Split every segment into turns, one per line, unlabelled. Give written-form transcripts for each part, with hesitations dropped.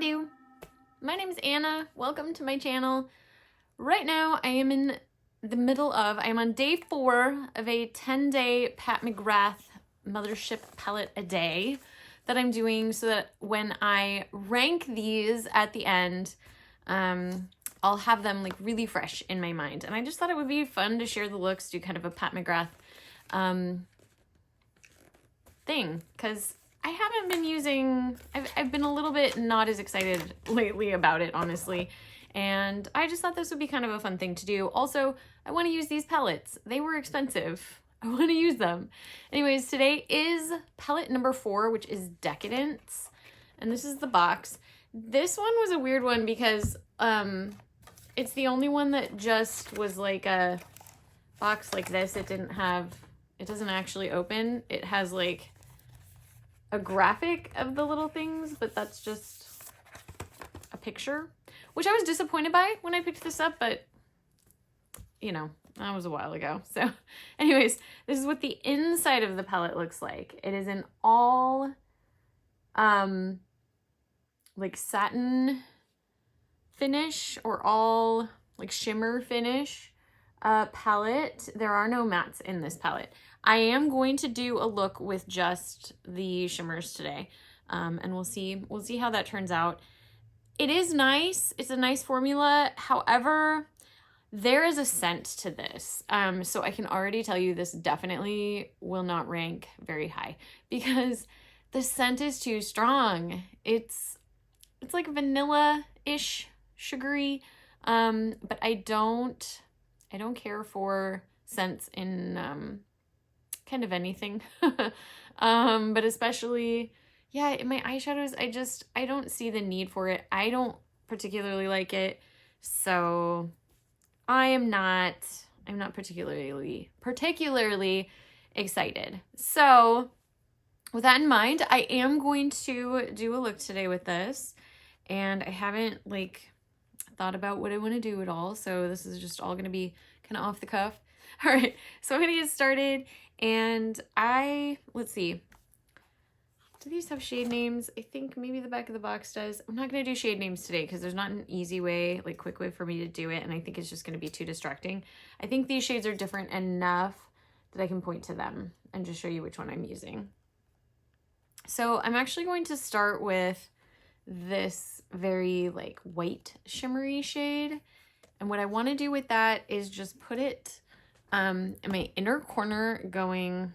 Howdy! My name is Anna. Welcome to my channel. Right now I am in the middle of, I'm on day 4 of a 10-day Pat McGrath Mothership palette a day that I'm doing so that when I rank these at the end, I'll have them like really fresh in my mind. And I just thought it would be fun to share the looks, do kind of a Pat McGrath thing, because I haven't been using, I've been a little bit not as excited lately about it, honestly. And I just thought this would be kind of a fun thing to do. Also, I want to use these palettes. They were expensive. I want to use them. Anyways, today is palette number 4, which is Decadence. And this is the box. This one was a weird one because it's the only one that just was like a box like this. It doesn't actually open. It has like a graphic of the little things, but that's just a picture, which I was disappointed by when I picked this up, but you know, that was a while ago. So anyways, this is what the inside of the palette looks like. It is an all like satin finish or all like shimmer finish palette. There are no mattes in this palette. I am going to do a look with just the shimmers today, and we'll see how that turns out. It is nice. It's a nice formula. However, there is a scent to this. So I can already tell you this definitely will not rank very high because the scent is too strong. It's like vanilla-ish, sugary, but I don't care for scents in kind of anything. But especially, yeah, in my eyeshadows, I don't see the need for it. I don't particularly like it. So I'm not particularly excited. So with that in mind, I am going to do a look today with this, and I haven't like thought about what I want to do at all. So this is just all going to be kind of off the cuff. All right, so I'm going to get started, and let's see. Do these have shade names? I think maybe the back of the box does. I'm not going to do shade names today because there's not an easy way, like quick way for me to do it, and I think it's just going to be too distracting. I think these shades are different enough that I can point to them and just show you which one I'm using. So I'm actually going to start with this very like white shimmery shade, and what I want to do with that is just put it in my inner corner going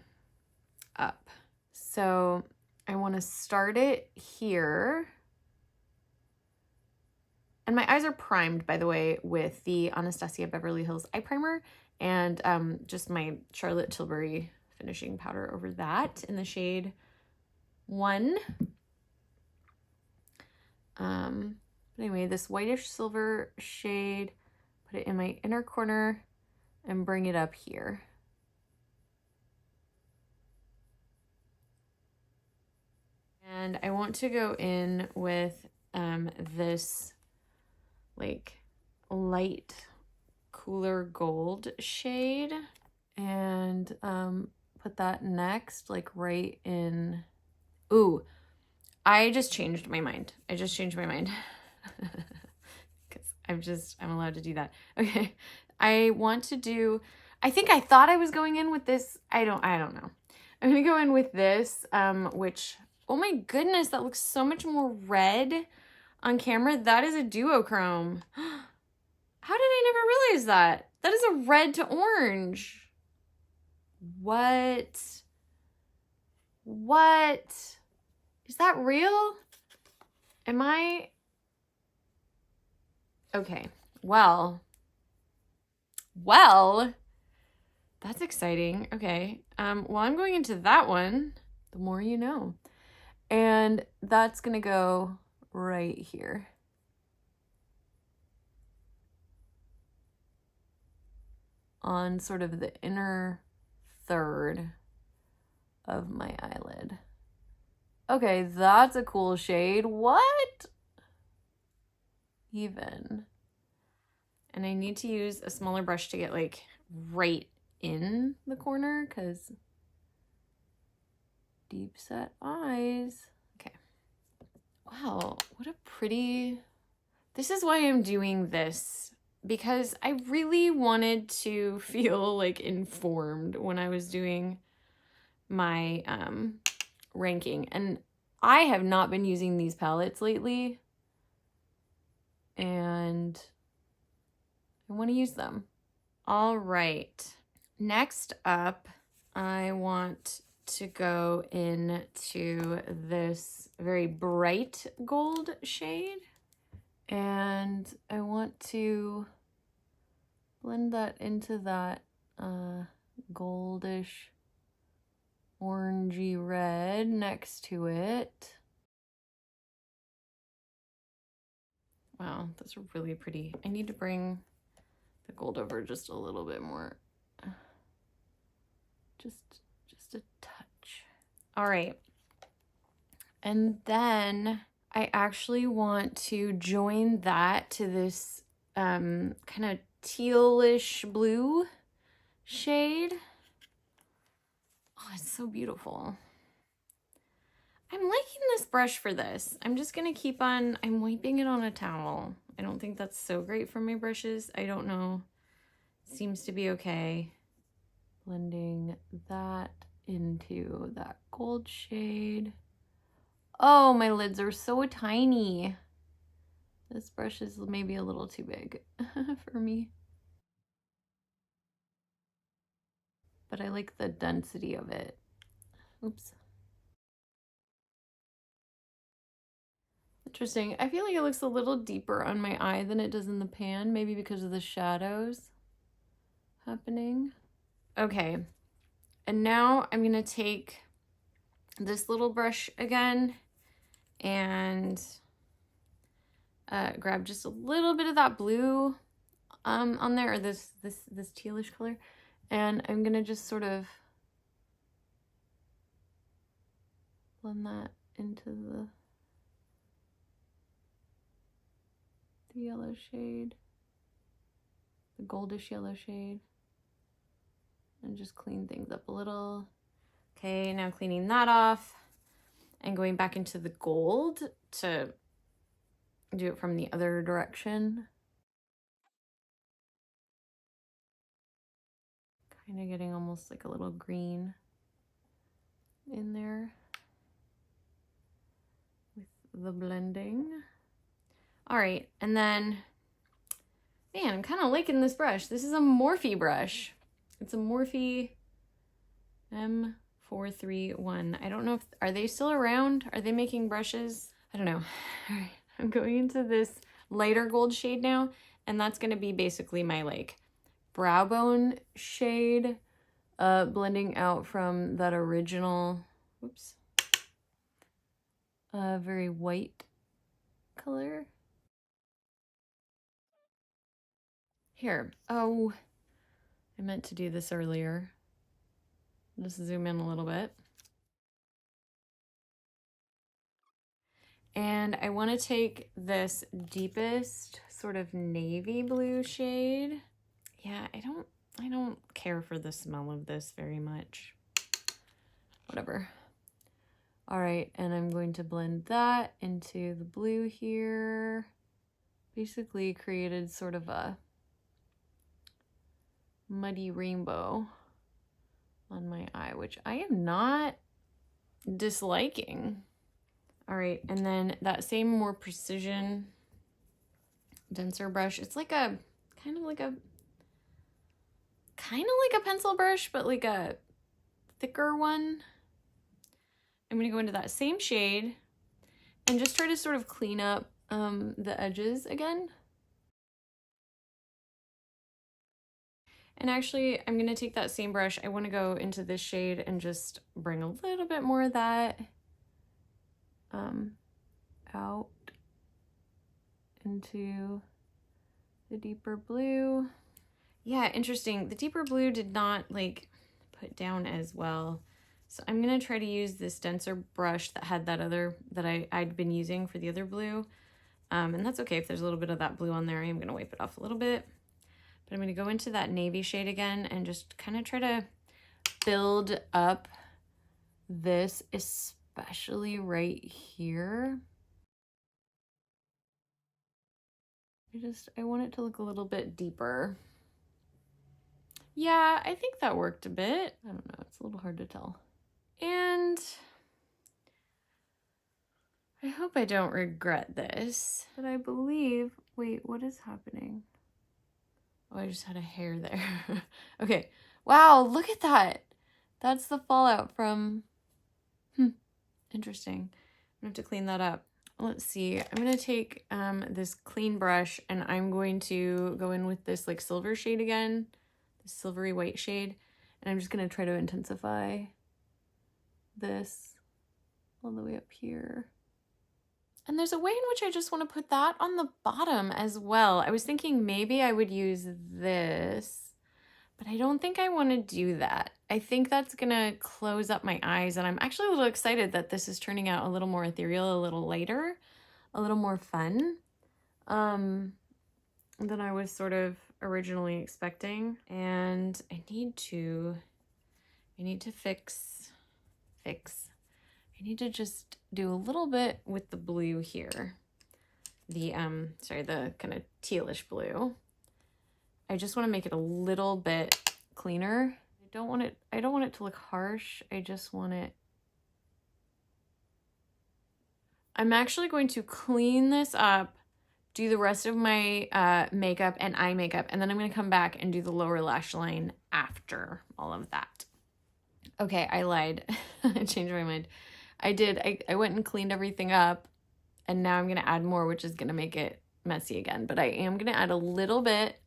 up. So I want to start it here. And my eyes are primed, by the way, with the Anastasia Beverly Hills eye primer and just my Charlotte Tilbury finishing powder over that in the shade 1. Anyway, this whitish silver shade, put it in my inner corner and bring it up here. And I want to go in with this like light cooler gold shade and put that next, like right in. Ooh, I just changed my mind. Because I'm allowed to do that. Okay, I want to do, I thought I was going in with this. I don't know. I'm gonna go in with this, which, oh my goodness, that looks so much more red on camera. That is a duochrome. How did I never realize that? That is a red to orange. What? Is that real? Am I? Okay, well, that's exciting. Okay, well, I'm going into that one, the more you know. And that's gonna go right here. On sort of the inner third of my eyelid. Okay, that's a cool shade. What? Even. And I need to use a smaller brush to get like right in the corner because deep set eyes. Okay. Wow, what a pretty, this is why I'm doing this, because I really wanted to feel like informed when I was doing my ranking. And I have not been using these palettes lately, and I want to use them. All right, next up, I want to go into this very bright gold shade, and I want to blend that into that goldish orangey red next to it. Wow, that's really pretty. I need to bring the gold over just a little bit more. Just a touch. All right. And then I actually want to join that to this kind of tealish blue shade. Oh, it's so beautiful. I'm liking this brush for this. I'm just gonna keep on, I'm wiping it on a towel. I don't think that's so great for my brushes. I don't know. Seems to be okay. Blending that into that gold shade. Oh, my lids are so tiny. This brush is maybe a little too big for me. But I like the density of it. Oops. Interesting. I feel like it looks a little deeper on my eye than it does in the pan, maybe because of the shadows happening. Okay, and now I'm gonna take this little brush again and grab just a little bit of that blue on there, or this tealish color, and I'm gonna just sort of blend that into the yellow shade, the goldish yellow shade, and just clean things up a little. Okay, now cleaning that off and going back into the gold to do it from the other direction. Kind of getting almost like a little green in there with the blending. All right, and then, man, I'm kind of liking this brush. This is a Morphe brush. It's a Morphe M431. I don't know if, are they still around? Are they making brushes? I don't know. All right, I'm going into this lighter gold shade now, and that's gonna be basically my like brow bone shade, blending out from that original, whoops, very white color. Here, oh, I meant to do this earlier. Just zoom in a little bit. And I want to take this deepest sort of navy blue shade. Yeah, I don't care for the smell of this very much. Whatever. All right, and I'm going to blend that into the blue here. Basically created sort of a muddy rainbow on my eye, which I am not disliking. All right, and then that same more precision denser brush. It's like a kind of like a pencil brush, but like a thicker one. I'm gonna go into that same shade and just try to sort of clean up the edges again. And actually, I'm gonna take that same brush. I wanna go into this shade and just bring a little bit more of that out into the deeper blue. Yeah, interesting. The deeper blue did not like put down as well. So I'm gonna try to use this denser brush that had that other, that I'd been using for the other blue. And that's okay if there's a little bit of that blue on there. I am gonna wipe it off a little bit. But I'm gonna go into that navy shade again and just kind of try to build up this, especially right here. I want it to look a little bit deeper. Yeah, I think that worked a bit. I don't know, it's a little hard to tell. And I hope I don't regret this, but I believe, wait, what is happening? Oh, I just had a hair there. Okay, wow, look at that. That's the fallout from, interesting. I'm gonna have to clean that up. Let's see, I'm gonna take this clean brush and I'm going to go in with this like silver shade again, this silvery white shade, and I'm just gonna try to intensify this all the way up here. And there's a way in which I just want to put that on the bottom as well. I was thinking maybe I would use this, but I don't think I want to do that. I think that's gonna close up my eyes, and I'm actually a little excited that this is turning out a little more ethereal, a little lighter, a little more fun than I was sort of originally expecting. And I need to fix. I need to just do a little bit with the blue here. The the kind of tealish blue. I just want to make it a little bit cleaner. I don't want it to look harsh. I just want it. I'm actually going to clean this up, do the rest of my makeup and eye makeup, and then I'm going to come back and do the lower lash line after all of that. Okay, I lied. I changed my mind. I went and cleaned everything up, and now I'm going to add more, which is going to make it messy again. But I am going to add a little bit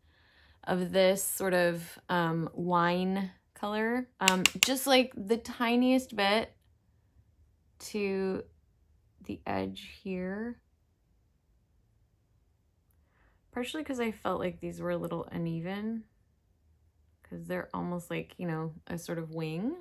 of this sort of wine color, just like the tiniest bit to the edge here. Partially because I felt like these were a little uneven, because they're almost like, you know, a sort of wing.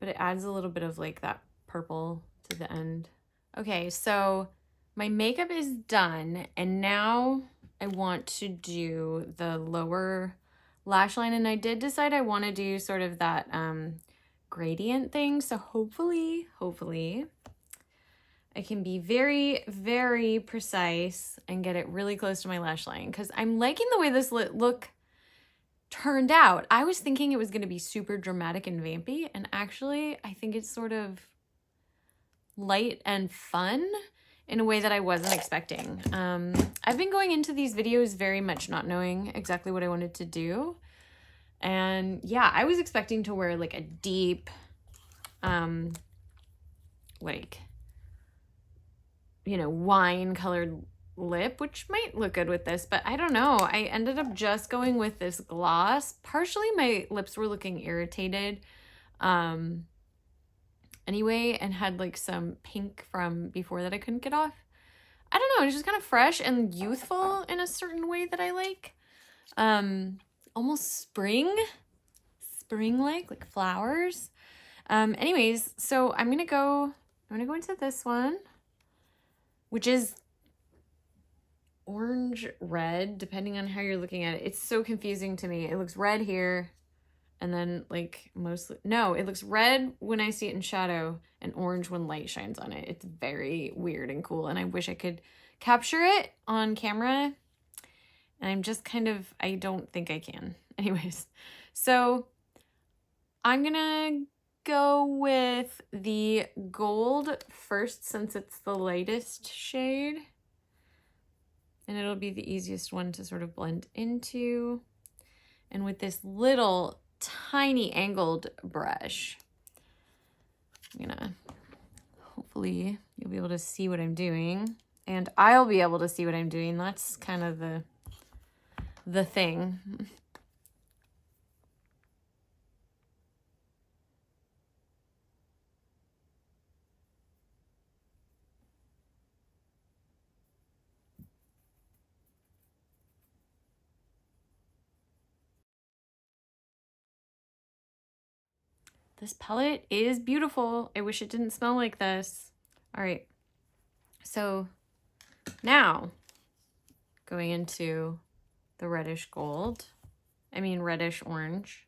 But it adds a little bit of like that purple to the end. Okay, so my makeup is done, and now I want to do the lower lash line, and I did decide I want to do sort of that gradient thing. So hopefully I can be very, very precise and get it really close to my lash line, because I'm liking the way this look turned out. I was thinking it was going to be super dramatic and vampy, and actually I think it's sort of light and fun in a way that I wasn't expecting. I've been going into these videos very much not knowing exactly what I wanted to do, and yeah, I was expecting to wear like a deep like, you know, wine colored lip, which might look good with this, but I don't know. I ended up just going with this gloss. Partially my lips were looking irritated anyway, and had like some pink from before that I couldn't get off. I don't know, it's just kind of fresh and youthful in a certain way that I like. Almost spring-like flowers. Anyways, so I'm gonna go into this one, which is orange red, depending on how you're looking at it. It's so confusing to me. It looks red here, and then like mostly, no, it looks red when I see it in shadow and orange when light shines on it. It's very weird and cool, and I wish I could capture it on camera, and I'm just kind of, I don't think I can. Anyways, so I'm gonna go with the gold first, since it's the lightest shade, and it'll be the easiest one to sort of blend into. And with this little tiny angled brush, I'm gonna, hopefully you'll be able to see what I'm doing, and I'll be able to see what I'm doing. That's kind of the thing. This palette is beautiful. I wish it didn't smell like this. All right, so now going into the reddish gold, reddish orange.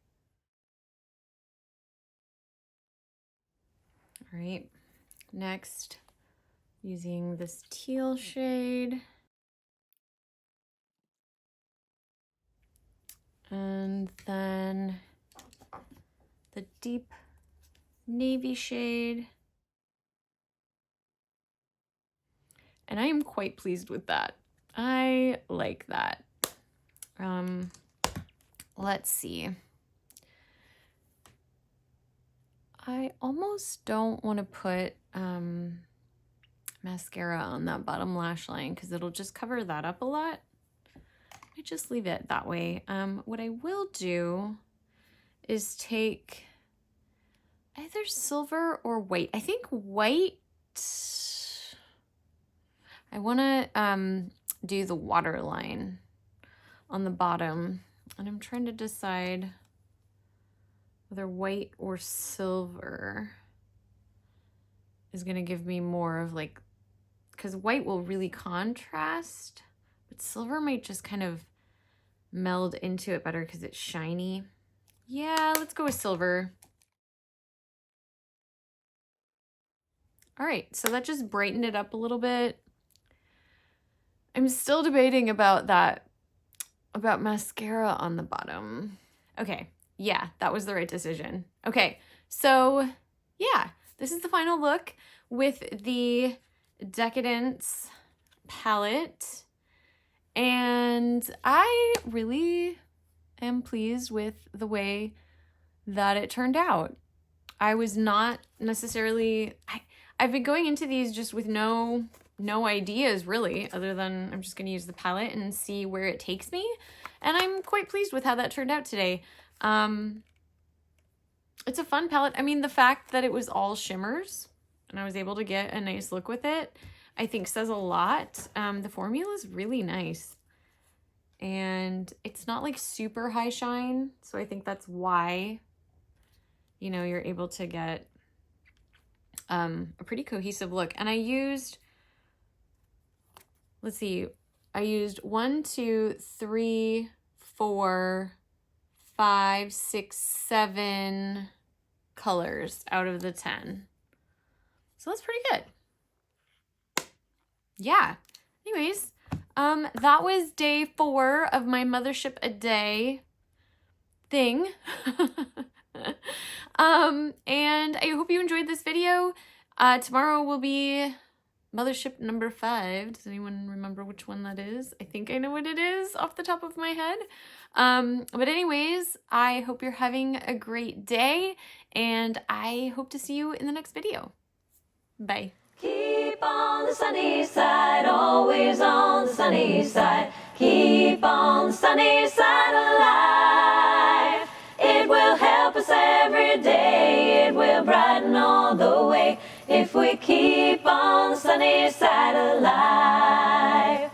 All right, next using this teal shade, And then the deep navy shade. And I am quite pleased with that. I like that. Let's see. I almost don't want to put mascara on that bottom lash line because it'll just cover that up a lot. I just leave it that way. What I will do is take either silver or white. I think white. I want to do the waterline on the bottom, and I'm trying to decide whether white or silver is going to give me more of like, because white will really contrast, but silver might just kind of meld into it better because it's shiny. Yeah, let's go with silver. All right, so that just brightened it up a little bit. I'm still debating about that, about mascara on the bottom. Okay, yeah, that was the right decision. Okay, so yeah, this is the final look with the Decadence palette. And I really am pleased with the way that it turned out. I was not necessarily, I've been going into these just with no ideas really, other than I'm just going to use the palette and see where it takes me. And I'm quite pleased with how that turned out today. It's a fun palette. I mean, the fact that it was all shimmers and I was able to get a nice look with it, I think says a lot. The formula is really nice. And it's not like super high shine. So I think that's why, you know, you're able to get a pretty cohesive look. And I used, let's see, I used 1, 2, 3, 4, 5, 6, 7 colors out of the 10. So that's pretty good. Yeah. Anyways, that was day 4 of my Mothership a Day thing. And I hope you enjoyed this video. Tomorrow will be Mothership number 5. Does anyone remember which one that is? I think I know what it is off the top of my head. But anyways, I hope you're having a great day, and I hope to see you in the next video. Bye.
Keep on the sunny side, always on the sunny side. Keep on the sunny side of life. It will help us every day. It will brighten all the way if we keep on the sunny side of life.